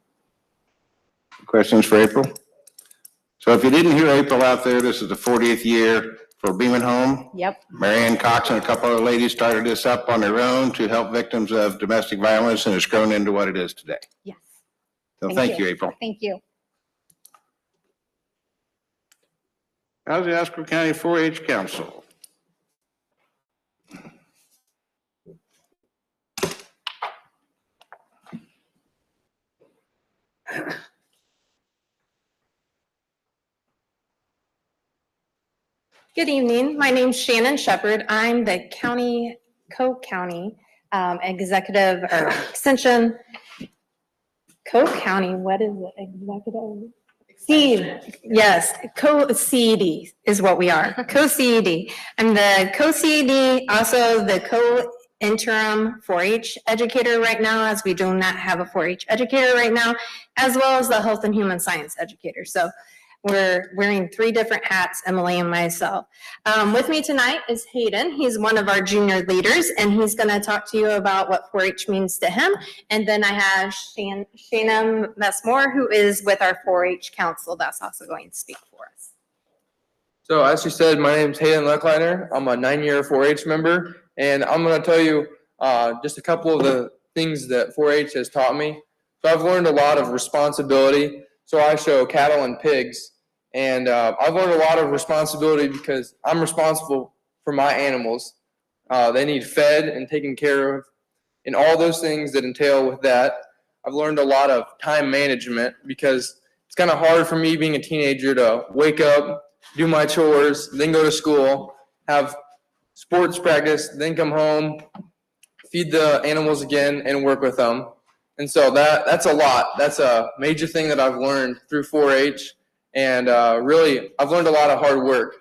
Questions for April? So if you didn't hear April out there, this is the 40th year for Beaman Home. Yep. Marianne Cox and a couple other ladies started this up on their own to help victims of domestic violence, and it's grown into what it is today. Yes. So thank you, April. Thank you. How's the Oscar County 4-H Council? Good evening. My name's Shannon Shepherd. I'm the co-county executive or extension. Co-county, what is it? Executive? CED. Yes, co-CED is what we are. Co-CED. I'm the co-CED, also the co-interim 4-H educator right now, as we do not have a 4-H educator right now, as well as the health and human science educator. So we're wearing 3 different hats, Emily and myself. With me tonight is Hayden. He's one of our junior leaders, and he's going to talk to you about what 4-H means to him. And then I have Shannon Messmore, who is with our 4-H council, that's also going to speak for us. So as you said, my name's Hayden Leckliner. I'm a 9-year 4-H member, and I'm going to tell you just a couple of the things that 4-H has taught me. So I've learned a lot of responsibility. So I show cattle and pigs, and I've learned a lot of responsibility because I'm responsible for my animals. They need fed and taken care of, and all those things that entail with that. I've learned a lot of time management because it's kind of hard for me being a teenager to wake up, do my chores, then go to school, have sports practice, then come home, feed the animals again, and work with them. And so that's a lot. That's a major thing that I've learned through 4-H. And really, I've learned a lot of hard work.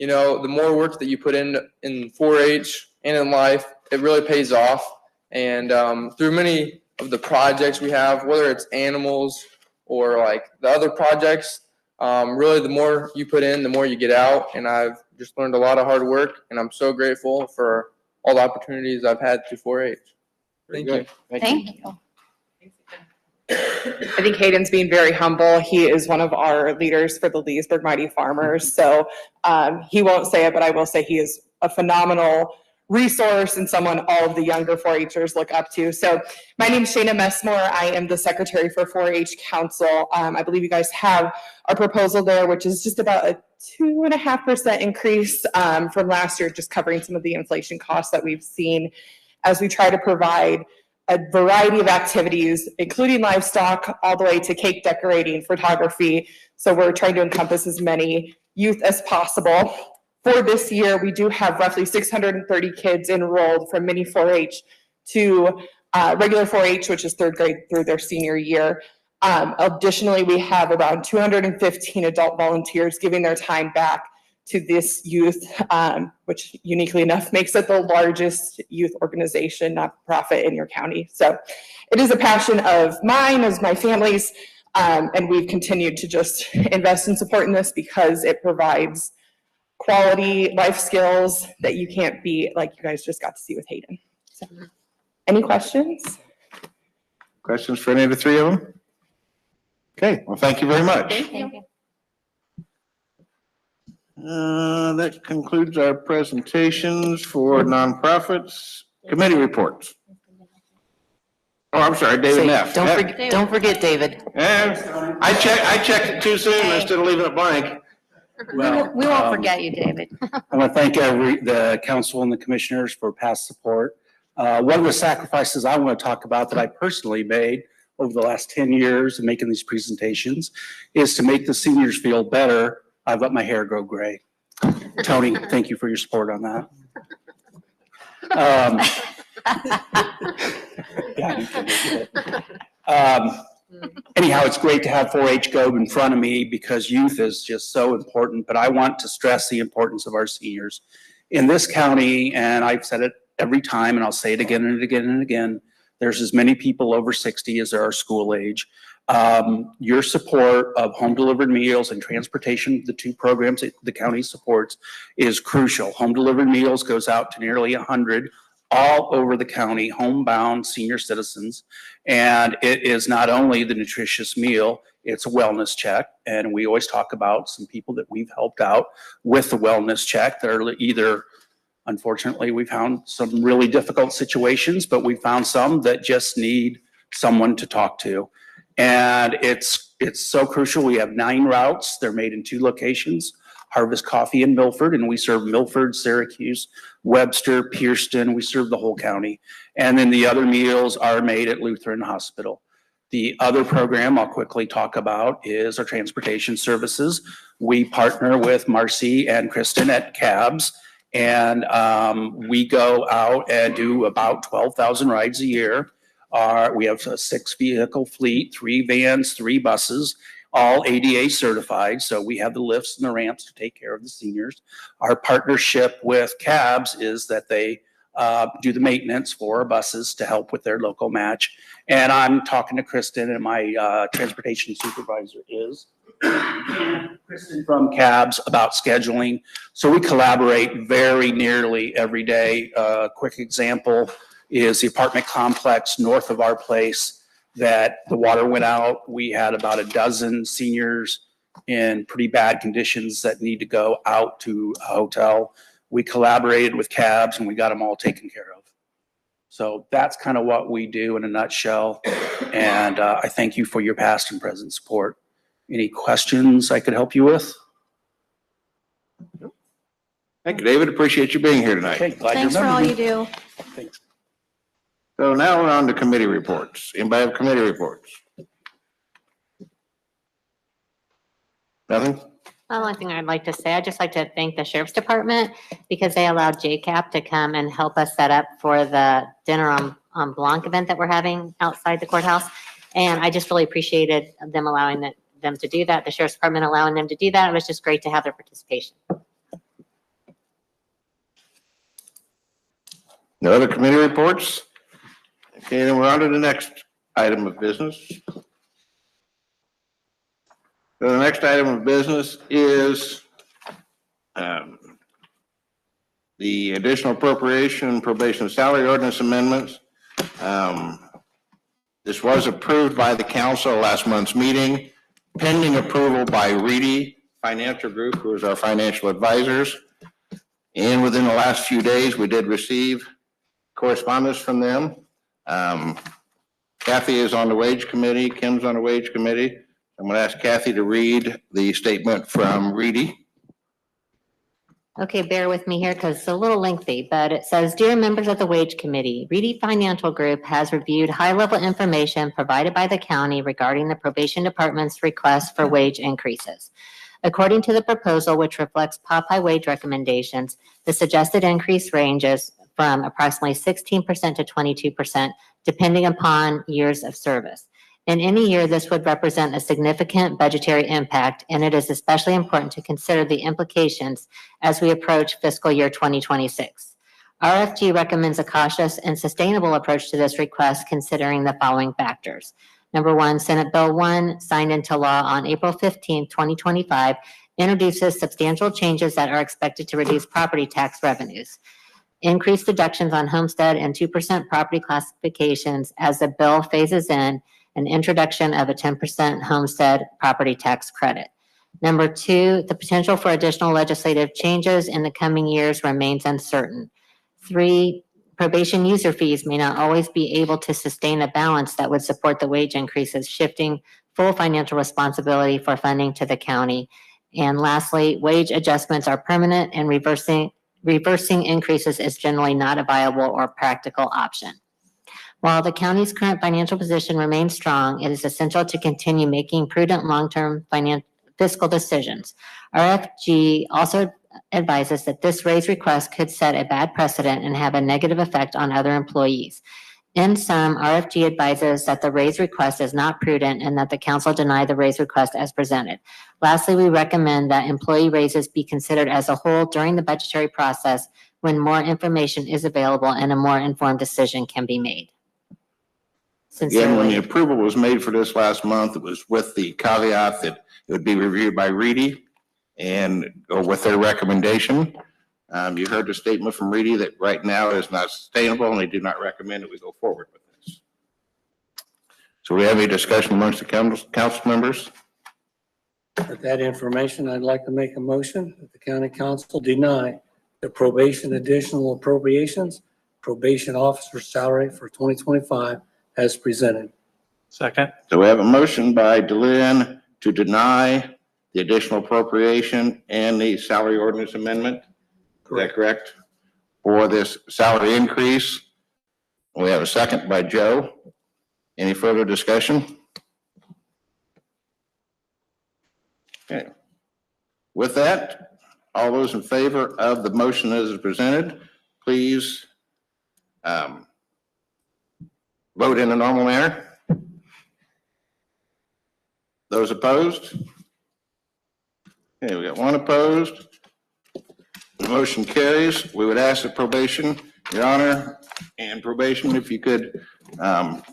You know, the more work that you put in 4-H and in life, it really pays off. And through many of the projects we have, whether it's animals or like the other projects, really the more you put in, the more you get out. And I've just learned a lot of hard work, and I'm so grateful for all the opportunities I've had through 4-H. Thank you. Thank you. I think Hayden's being very humble. He is one of our leaders for the Leesburg Mighty Farmers. So he won't say it, but I will say he is a phenomenal resource and someone all of the younger 4-Hers look up to. So my name is Shana Messmore. I am the secretary for 4-H Council. I believe you guys have our proposal there, which is just about a 2.5% increase from last year, just covering some of the inflation costs that we've seen as we try to provide a variety of activities, including livestock, all the way to cake decorating, photography. So we're trying to encompass as many youth as possible. For this year, we do have roughly 630 kids enrolled from mini 4-H to regular 4-H, which is 3rd grade through their senior year. Additionally, we have around 215 adult volunteers giving their time back to this youth, which uniquely enough makes it the largest youth organization, not-for-profit in your county. So it is a passion of mine, as my family's, and we've continued to just invest and support in this because it provides quality life skills that you can't beat, like you guys just got to see with Hayden. So, any questions? Questions for any of the 3 of them? Okay, well, thank you very much. Thank you. That concludes our presentations for nonprofits. Committee reports. Oh, I'm sorry, David Neff. Don't forget David. I checked it too soon instead of leaving it blank. We won't forget you, David. I want to thank the council and the commissioners for past support. One of the sacrifices I want to talk about that I personally made over the last 10 years in making these presentations is to make the seniors feel better. I've let my hair grow gray. Tony, thank you for your support on that. Anyhow, it's great to have 4-H go in front of me because youth is just so important, but I want to stress the importance of our seniors. In this county, and I've said it every time, and I'll say it again and again and again, there's as many people over 60 as there are school age. Your support of home delivered meals and transportation, the two programs that the county supports, is crucial. Home delivered meals goes out to nearly 100 all over the county, homebound senior citizens. And it is not only the nutritious meal, it's a wellness check. And we always talk about some people that we've helped out with the wellness check. They're either, unfortunately, we found some really difficult situations, but we found some that just need someone to talk to. And it's so crucial. We have 9 routes. They're made in 2 locations, Harvest Coffee in Milford, and we serve Milford, Syracuse, Webster, Pierceton. We serve the whole county. And then the other meals are made at Lutheran Hospital. The other program I'll quickly talk about is our transportation services. We partner with Marcy and Kristen at Cabs, and we go out and do about 12,000 rides a year. We have a 6-vehicle fleet, 3 vans, 3 buses, all ADA certified. So we have the lifts and the ramps to take care of the seniors. Our partnership with Cabs is that they do the maintenance for our buses to help with their local match. And I'm talking to Kristen, and my transportation supervisor is Kristen from Cabs, about scheduling. So we collaborate very nearly every day. A quick example is the apartment complex north of our place that the water went out. We had about a dozen seniors in pretty bad conditions that need to go out to a hotel. We collaborated with Cabs and we got them all taken care of. So that's kind of what we do in a nutshell. And I thank you for your past and present support. Any questions I could help you with? Thank you, David. Appreciate you being here tonight. Okay, glad you Thanks for all remembered me. you do. Thanks. So now we're on to committee reports. Anybody have committee reports? Nothing? The only thing I'd like to say, I'd just like to thank the Sheriff's Department because they allowed JCAP to come and help us set up for the dinner on Blanc event that we're having outside the courthouse. And I just really appreciated them allowing them to do that, the Sheriff's Department allowing them to do that. It was just great to have their participation. No other committee reports? Okay, then we're on to the next item of business. So the next item of business is the additional appropriation probation salary ordinance amendments. This was approved by the council last month's meeting, pending approval by Reedy Financial Group, who is our financial advisors. And within the last few days, we did receive correspondence from them. Kathy is on the wage committee, Kim's on the wage committee. I'm going to ask Kathy to read the statement from Reedy. Okay, bear with me here because it's a little lengthy, but it says, "Dear members of the Wage Committee, Reedy Financial Group has reviewed high-level information provided by the county regarding the probation department's request for wage increases. According to the proposal, which reflects Popeye wage recommendations, the suggested increase ranges from approximately 16% to 22%, depending upon years of service. In any year, this would represent a significant budgetary impact, and it is especially important to consider the implications as we approach fiscal year 2026. RFG recommends a cautious and sustainable approach to this request, considering the following factors. Number 1, Senate Bill 1, signed into law on April 15, 2025, introduces substantial changes that are expected to reduce property tax revenues. Increased deductions on homestead and 2% property classifications as the bill phases in, an introduction of a 10% homestead property tax credit. Number 2, the potential for additional legislative changes in the coming years remains uncertain. 3, probation user fees may not always be able to sustain a balance that would support the wage increases, shifting full financial responsibility for funding to the county. And lastly, wage adjustments are permanent, and reversing increases is generally not a viable or practical option. While the county's current financial position remains strong, it is essential to continue making prudent long-term fiscal decisions. RFG also advises that this raise request could set a bad precedent and have a negative effect on other employees. In sum, RFG advises that the raise request is not prudent and that the council deny the raise request as presented. Lastly, we recommend that employee raises be considered as a whole during the budgetary process when more information is available and a more informed decision can be made. Again, when the Sincerely. approval was made for this last month, it was with the caveat that it would be reviewed by Reedy and go with their recommendation. You heard the statement from Reedy that right now is not sustainable and they do not recommend that we go forward with this. So we have any discussion amongst the council members? With that information, I'd like to make a motion that the county council deny the probation additional appropriations, probation officer salary for 2025 as presented. Second. So we have a motion by Delin to deny the additional appropriation and the salary ordinance amendment. Is that correct? For this salary increase. We have a second by Joe. Any further discussion? Okay. With that, all those in favor of the motion as presented, please vote in a normal manner. Those opposed? Okay, we got one opposed. The motion carries. We would ask that probation, Your Honor, and probation, if you could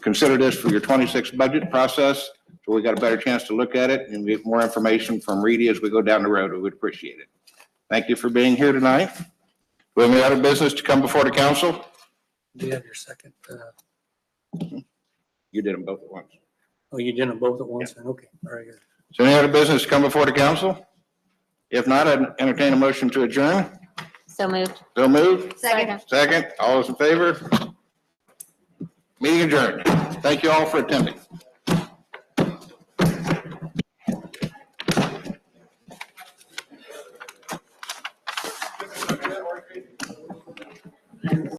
consider this for your 26 budget process, so we got a better chance to look at it and get more information from Reedy as we go down the road. We would appreciate it. Thank you for being here tonight. Do we have any other business to come before the council? Do you have your second? You did them both at once. Oh, you did them both at once? Okay, very good. So any other business to come before the council? If not, I'd entertain a motion to adjourn. So moved. So moved. Second. Second. All those in favor? Meeting adjourned. Thank you all for attending.